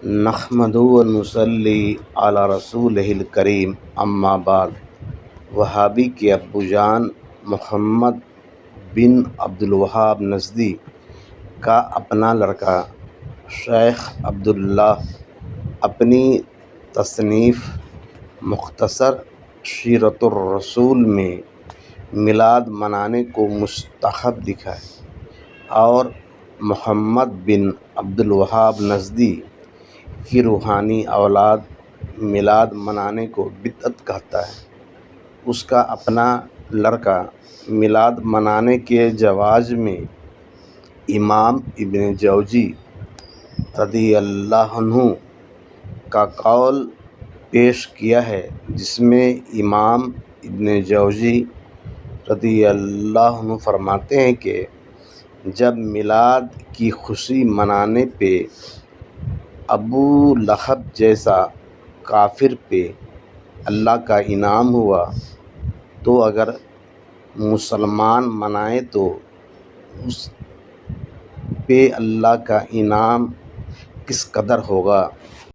نحمدہ و نصلی علی رسولہ الکریم، اما بعد۔ وہابی کے ابو جان محمد بن عبدالوہاب نجدی کا اپنا لڑکا شیخ عبداللہ اپنی تصنیف مختصر سیرۃ الرسول میں میلاد منانے کو مستحب لکھا ہے، اور محمد بن عبدالوہاب نجدی کی روحانی اولاد میلاد منانے کو بدعت کہتا ہے۔ اس کا اپنا لڑکا میلاد منانے کے جواز میں امام ابن جوزی رضی اللہ عنہ کا قول پیش کیا ہے، جس میں امام ابن جوزی رضی اللہ عنہ فرماتے ہیں کہ جب میلاد کی خوشی منانے پہ ابو لہب جیسا کافر پہ اللہ کا انعام ہوا تو اگر مسلمان منائے تو اس پہ اللہ کا انعام کس قدر ہوگا۔